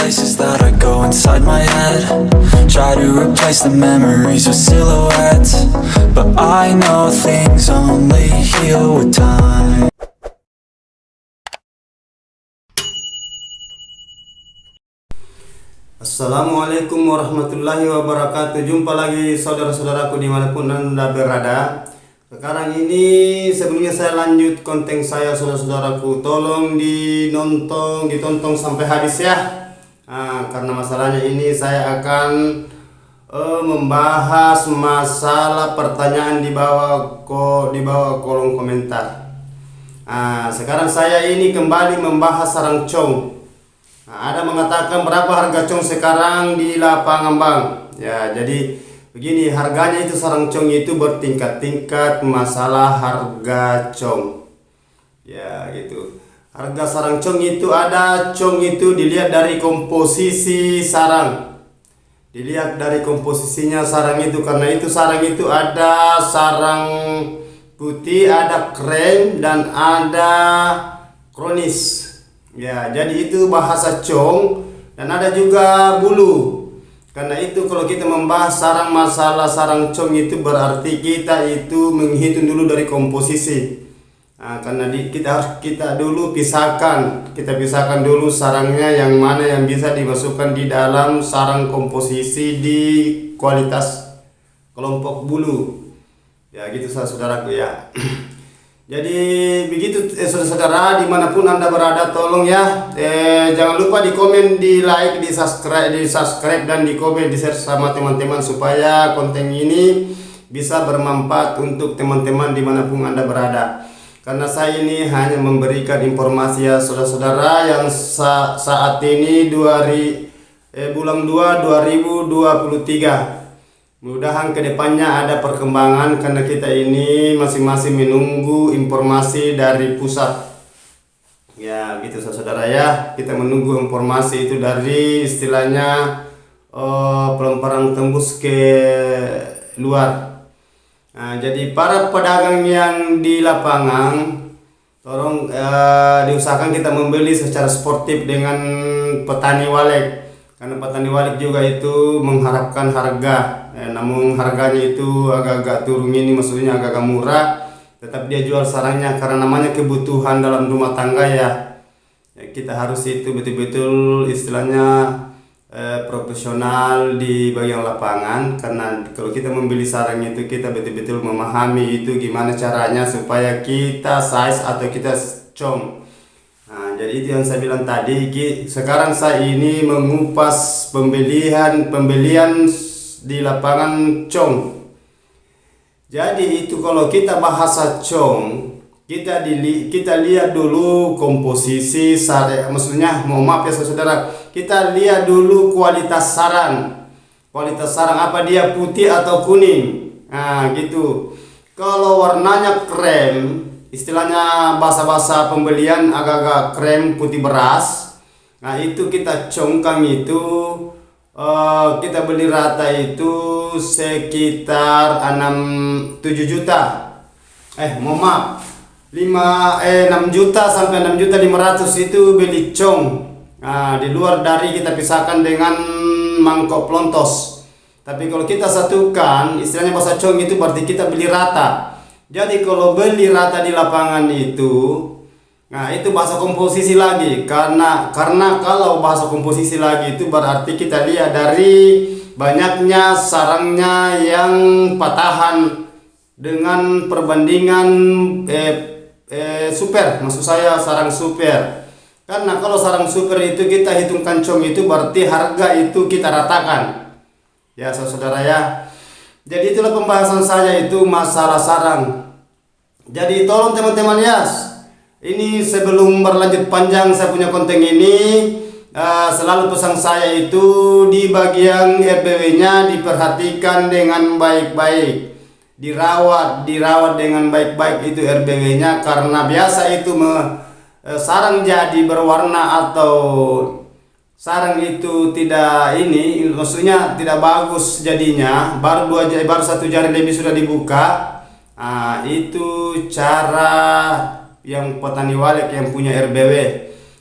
places that I go inside my head. Try to replace the memories with silhouettes, but I know things only heal with time. Assalamualaikum warahmatullahi wabarakatuh. Jumpa lagi saudara-saudaraku dimanapun Anda berada. Sekarang ini sebelumnya saya lanjut konten saya, saudara-saudaraku. Tolong ditonton sampai habis ya. Karena masalahnya ini saya akan membahas masalah pertanyaan di bawah kolom komentar. Sekarang saya ini kembali membahas sarang cong. Ada mengatakan berapa harga cong sekarang di lapangan bang? Ya, jadi begini, harganya itu sarang cong itu bertingkat-tingkat masalah harga cong. Ya gitu. Harga sarang cong itu ada cong itu dilihat dari komposisi sarang. Dilihat dari komposisinya sarang itu, karena itu sarang itu ada sarang putih, ada krem, dan ada kronis. Ya, jadi itu bahasa cong, dan ada juga bulu. Karena itu kalau kita membahas masalah sarang cong itu berarti kita itu menghitung dulu dari komposisi. Karena kita dulu pisahkan dulu sarangnya yang mana yang bisa dimasukkan di dalam sarang komposisi di kualitas kelompok bulu. Ya gitu saudaraku ya. Jadi begitu saudara-saudara dimanapun Anda berada, tolong ya jangan lupa di komen, di like, di subscribe dan di komen, di share sama teman-teman supaya konten ini bisa bermanfaat untuk teman-teman dimanapun Anda berada. Karena saya ini hanya memberikan informasi ya saudara-saudara yang saat ini bulan 2 2023. Mudah-mudahan kedepannya ada perkembangan, karena kita ini masing-masing menunggu informasi dari pusat. Ya gitu saudara ya, kita menunggu informasi itu dari istilahnya pelemparan tembus ke luar. Jadi para pedagang yang di lapangan, tolong diusahakan kita membeli secara sportif dengan petani walek. Karena petani walek juga itu mengharapkan harga. Namun harganya itu agak-agak turun ini, maksudnya agak-agak murah, tetap dia jual sarangnya karena namanya kebutuhan dalam rumah tangga ya. Kita harus itu betul-betul istilahnya profesional di bagian lapangan, karena kalau kita membeli sarang itu kita betul-betul memahami itu gimana caranya supaya kita size atau kita cong. Jadi itu yang saya bilang tadi. Sekarang saya ini mengupas pembelian di lapangan cong. Jadi itu kalau kita bahasa cong, kita lihat dulu komposisi sarang, maksudnya maaf ya saudara, kita lihat dulu kualitas sarang. Kualitas sarang apa dia, putih atau kuning. Gitu. Kalau warnanya krem, istilahnya bahasa pembelian agak-agak krem putih beras. Itu kita congkang itu kita beli rata itu sekitar 7 juta. 6 juta sampai 6 juta 500 itu beli cong. Di luar dari kita pisahkan dengan mangkok pelontos. Tapi kalau kita satukan, istilahnya bahasa cong itu berarti kita beli rata. Jadi kalau beli rata di lapangan itu, itu bahasa komposisi lagi. Karena kalau bahasa komposisi lagi itu berarti kita lihat dari banyaknya sarangnya yang patahan dengan perbandingan super, maksud saya sarang super. Karena kalau sarang super itu kita hitungkan cong itu berarti harga itu kita ratakan. Ya saudara ya. Jadi itulah pembahasan saya itu masalah sarang. Jadi tolong teman-teman ya. Ini sebelum berlanjut panjang saya punya konten ini, selalu pesan saya itu di bagian RBW-nya diperhatikan dengan baik-baik, dirawat dengan baik-baik itu RBW-nya, karena biasa itu sarang jadi berwarna atau sarang itu tidak maksudnya tidak bagus jadinya, baru 1 jari lebih sudah dibuka. Itu cara yang petani walek yang punya RBW.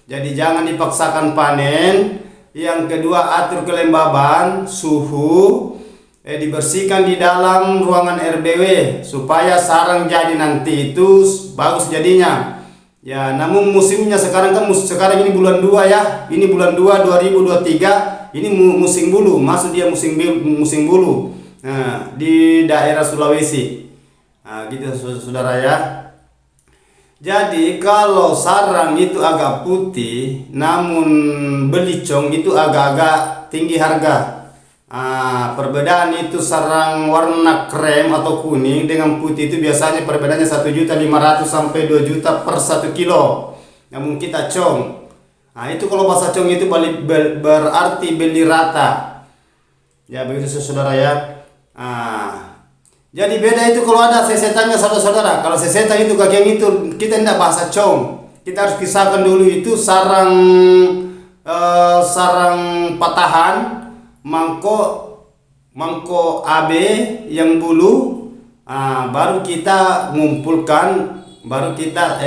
Jadi jangan dipaksakan panen Yang kedua, atur kelembaban, suhu, dibersihkan di dalam ruangan RBW supaya sarang jadi nanti itu bagus jadinya. Ya, namun musimnya sekarang kan sekarang ini bulan 2 ya. Ini bulan 2 2023. Ini musim bulu, masuk dia musim bulu. Nah, di daerah Sulawesi. Nah, gitu saudara ya. Jadi kalau sarang itu agak putih, namun belicong itu agak-agak tinggi harga. Perbedaan itu sarang warna krem atau kuning dengan putih itu biasanya perbedaannya 1.500.000 sampai 2 juta per 1 kilo. Namun kita cong. Itu kalau bahasa cong itu berarti beli rata. Ya begitu saudara ya. Jadi beda itu kalau ada sesetannya saudara-saudara. Kalau sesetan itu kaki yang itu kita tidak bahasa cong. Kita harus pisahkan dulu itu sarang patahan, mangko AB yang bulu. Baru kita ngumpulkan, baru kita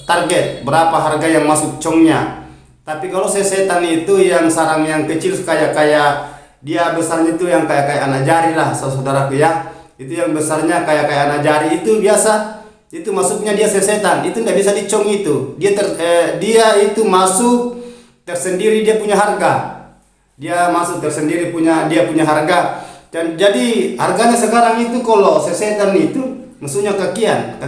target berapa harga yang masuk congnya. Tapi kalau sesetan itu yang sarang yang kecil kayak dia besarnya itu yang kayak anak jari lah saudaraku ya. Itu yang besarnya kayak anak jari itu biasa. Itu masuknya dia sesetan. Itu tidak bisa dicong itu. Dia itu masuk tersendiri, dia punya harga. Dia masuk tersendiri dia punya harga. Dan jadi harganya sekarang itu kalau sesetan itu maksudnya kakian.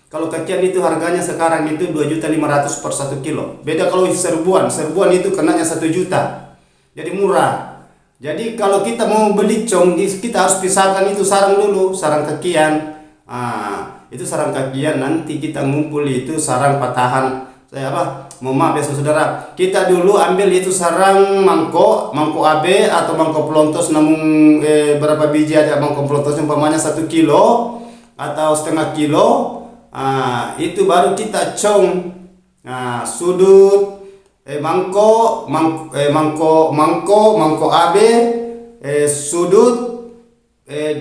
Kalau kakian itu harganya sekarang itu 2.500.000 per 1 kilo. Beda kalau serbuan itu kenanya 1 juta. Jadi murah. Jadi kalau kita mau beli cong, kita harus pisahkan itu sarang dulu, sarang kakian. Itu sarang kakian, nanti kita ngumpul itu sarang patahan. Maaf ya saudara. Kita dulu ambil itu sarang mangko AB atau mangko pelontos, namun berapa biji ada mangko pelontosnya umpamanya 1 kilo atau setengah kilo. Itu baru kita cong. Sudut mangko AB, sudut,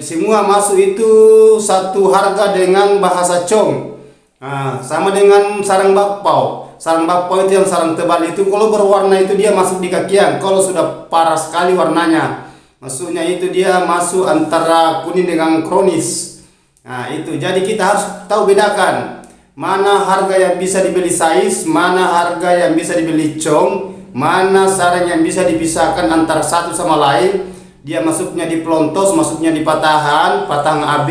semua masuk itu satu harga dengan bahasa cong. Sama dengan sarang bakpao. Sarang bakpao itu yang sarang tebal itu kalau berwarna itu dia masuk di kakian. Kalau sudah parah sekali warnanya, maksudnya itu dia masuk antara kuning dengan kronis. Itu jadi kita harus tahu bedakan mana harga yang bisa dibeli size, mana harga yang bisa dibeli cong, mana sarang yang bisa dipisahkan antara satu sama lain. Dia masuknya di pelontos, masuknya di patahan AB,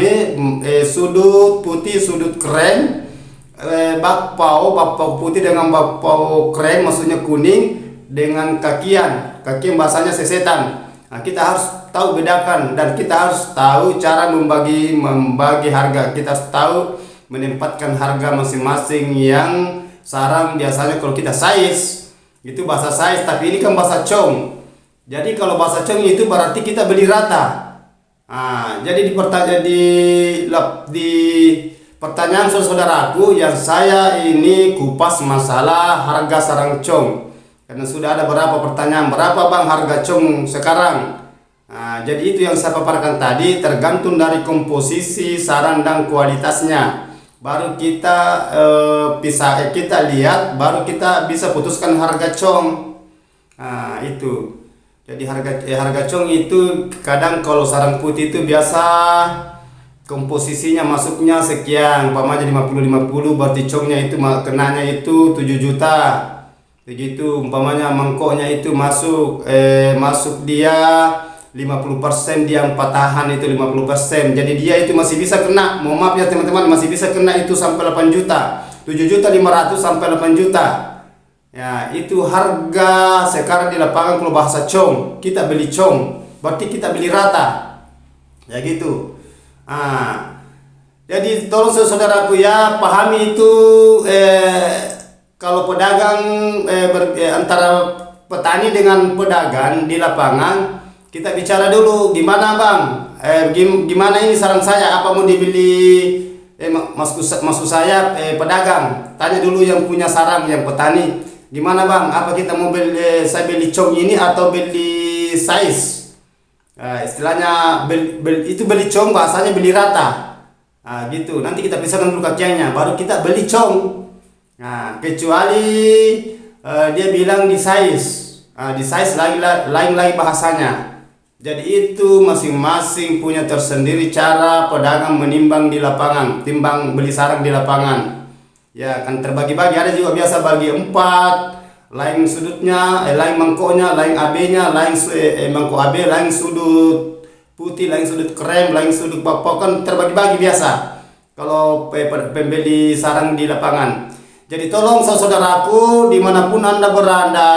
sudut putih, sudut krem, bakpao putih dengan bakpao krem, maksudnya kuning dengan kakian bahasanya sesetan. Kita harus tahu bedakan dan kita harus tahu cara membagi harga. Kita harus tahu menempatkan harga masing-masing yang sarang. Biasanya kalau kita size itu bahasa size, tapi ini kan bahasa cong. Jadi kalau bahasa cong itu berarti kita beli rata. Jadi di pertanyaan saudaraku yang saya ini kupas masalah harga sarang cong, karena sudah ada berapa pertanyaan, berapa bang harga cong sekarang. Jadi itu yang saya paparkan tadi, tergantung dari komposisi sarang dan kualitasnya. Baru kita kita lihat, baru kita bisa putuskan harga cong. Itu. Jadi harga cong itu kadang kalau sarang putih itu biasa komposisinya masuknya sekian, umpamanya 50-50, berarti congnya itu kenanya itu 7 juta. Begitu umpamanya mangkoknya itu masuk dia 50%, dia patahan itu 50%. Jadi dia itu masih bisa kena, mohon maaf ya teman-teman, masih bisa kena itu sampai 8 juta. 7.500.000 sampai 8 juta. Ya, itu harga sekarang di lapangan kalau bahasa cong. Kita beli cong, berarti kita beli rata. Ya gitu. Jadi tolong saudaraku ya, pahami itu kalau pedagang antara petani dengan pedagang di lapangan, kita bicara dulu gimana bang, gimana ini sarang saya, apa mau dibeli, maksud saya pedagang, tanya dulu yang punya sarang, yang petani, gimana bang, apa kita mau beli, saya beli cong ini atau beli size, istilahnya itu beli cong bahasanya beli rata, gitu. Nanti kita pisahkan dulu kakiannya, baru kita beli cong. Kecuali dia bilang di size. di size lain lagi bahasanya. Jadi itu masing-masing punya tersendiri cara pedagang menimbang di lapangan, timbang beli sarang di lapangan. Ya kan terbagi-bagi, ada juga biasa bagi 4, lain sudutnya, lain mangkoknya, lain AB-nya, lain mangkok AB, lain sudut putih, lain sudut krem, lain sudut kan terbagi-bagi biasa. Kalau pembeli sarang di lapangan. Jadi tolong saudaraku dimanapun Anda berada,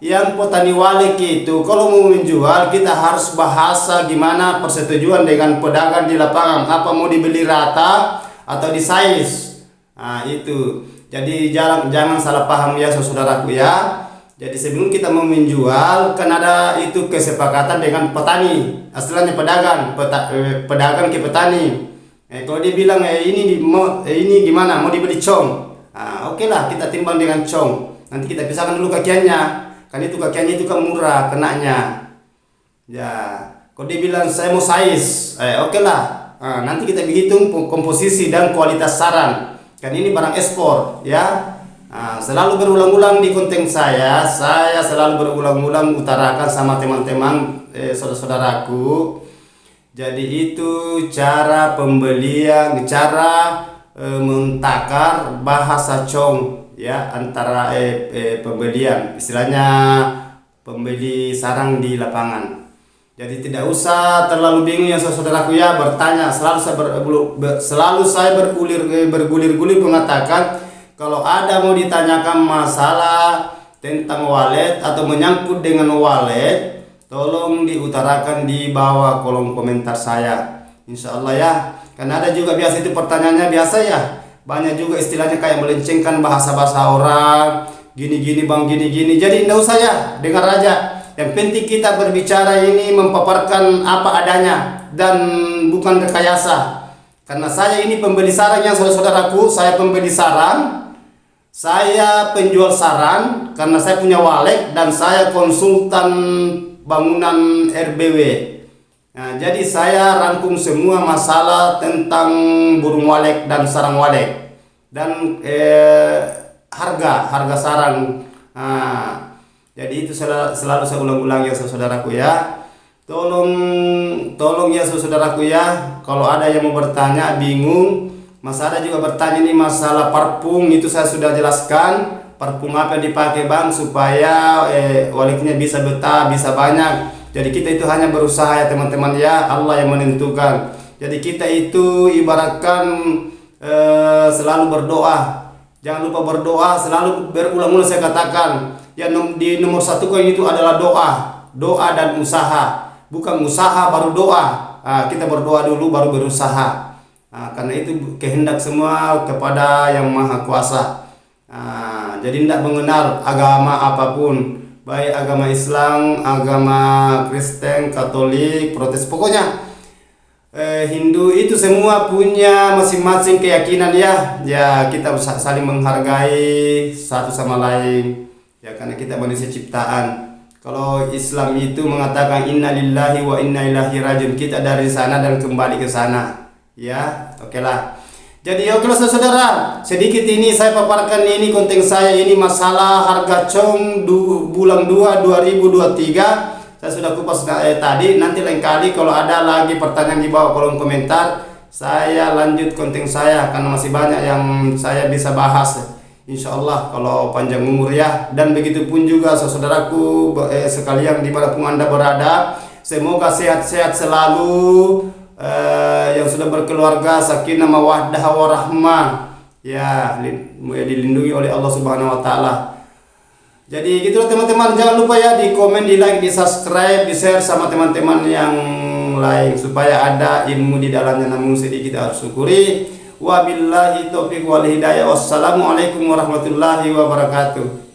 yang petani walek itu kalau mau menjual kita harus bahasa gimana persetujuan dengan pedagang di lapangan, apa mau dibeli rata atau di size. Nah itu. Jadi jangan salah paham ya saudaraku ya. Jadi sebelum kita mau menjual kan ada itu kesepakatan dengan petani, istilahnya pedagang ke petani. Kalau dia bilang ini gimana mau dibeli cong, oke lah kita timbang dengan cong. Nanti kita pisahkan dulu kakiannya, kan itu kakiannya itu kan murah kenanya. Ya, kalau dia bilang saya mau size, oke lah. Nanti kita hitung komposisi dan kualitas sarang. Kan ini barang ekspor, ya. Selalu berulang-ulang di konten saya selalu berulang-ulang utarakan sama teman-teman saudara-saudaraku. Jadi itu cara pembelian, cara mentakar bahasa cong ya antara pembelian, istilahnya pembeli sarang di lapangan. Jadi tidak usah terlalu bingung ya saudaraku ya bertanya. Selalu saya bergulir-gulir mengatakan kalau ada mau ditanyakan masalah tentang walet atau menyangkut dengan walet, tolong diutarakan di bawah kolom komentar saya. Insya Allah ya. Karena ada juga biasa itu pertanyaannya biasa ya. Banyak juga istilahnya kayak melencengkan bahasa-bahasa orang. Gini-gini bang, gini-gini. Jadi tidak usah ya, dengar aja. Yang penting kita berbicara ini mempaparkan apa adanya dan bukan rekayasa. Karena saya ini pembeli sarang yang saudara-saudaraku, saya pembeli sarang. Saya penjual sarang karena saya punya walek dan saya konsultan bangunan RBW. Nah, jadi saya rangkum semua masalah tentang burung walek dan sarang walek dan harga sarang. Nah, jadi itu selalu saya ulang-ulang ya saudaraku ya. Tolong ya saudaraku ya. Kalau ada yang mau bertanya bingung, ada juga bertanya ini masalah parfum, itu saya sudah jelaskan. Parfum apa yang dipakai bang supaya waleknya bisa betah, bisa banyak. Jadi kita itu hanya berusaha ya teman-teman ya, Allah yang menentukan. Jadi kita itu ibaratkan selalu berdoa. Jangan lupa berdoa, selalu berulang-ulang saya katakan. Ya di nomor 1 koin itu adalah doa dan usaha. Bukan usaha baru doa. Kita berdoa dulu baru berusaha. Karena itu kehendak semua kepada Yang Maha Kuasa. Jadi tidak mengenal agama apapun, baik agama Islam, agama Kristen, Katolik, Protestan, pokoknya Hindu, itu semua punya masing-masing keyakinan ya. Ya kita saling menghargai satu sama lain ya, karena kita manusia ciptaan. Kalau Islam itu mengatakan inna lillahi wa inna ilaihi rajiun, kita dari sana dan kembali ke sana ya. Oke lah. Jadi oke lah saudara, sedikit ini saya paparkan ini konten saya ini masalah harga cong bulan 2 2023. Saya sudah kupas tadi. Nanti lain kali kalau ada lagi pertanyaan di bawah kolom komentar, saya lanjut konten saya karena masih banyak yang saya bisa bahas. Insya Allah kalau panjang umur ya. Dan begitu pun juga saudaraku sekalian dimanapun Anda berada, semoga sehat-sehat selalu. Yang sudah berkeluarga sakinah mawaddah warahmah ya, dilindungi oleh Allah Subhanahu wa taala. Jadi gitulah teman-teman, jangan lupa ya di komen, di like, di subscribe, di share sama teman-teman yang lain supaya ada ilmu di dalamnya, namun sedikit harus syukuri. Wabillahi taufiq wal hidayah. Wassalamualaikum warahmatullahi wabarakatuh.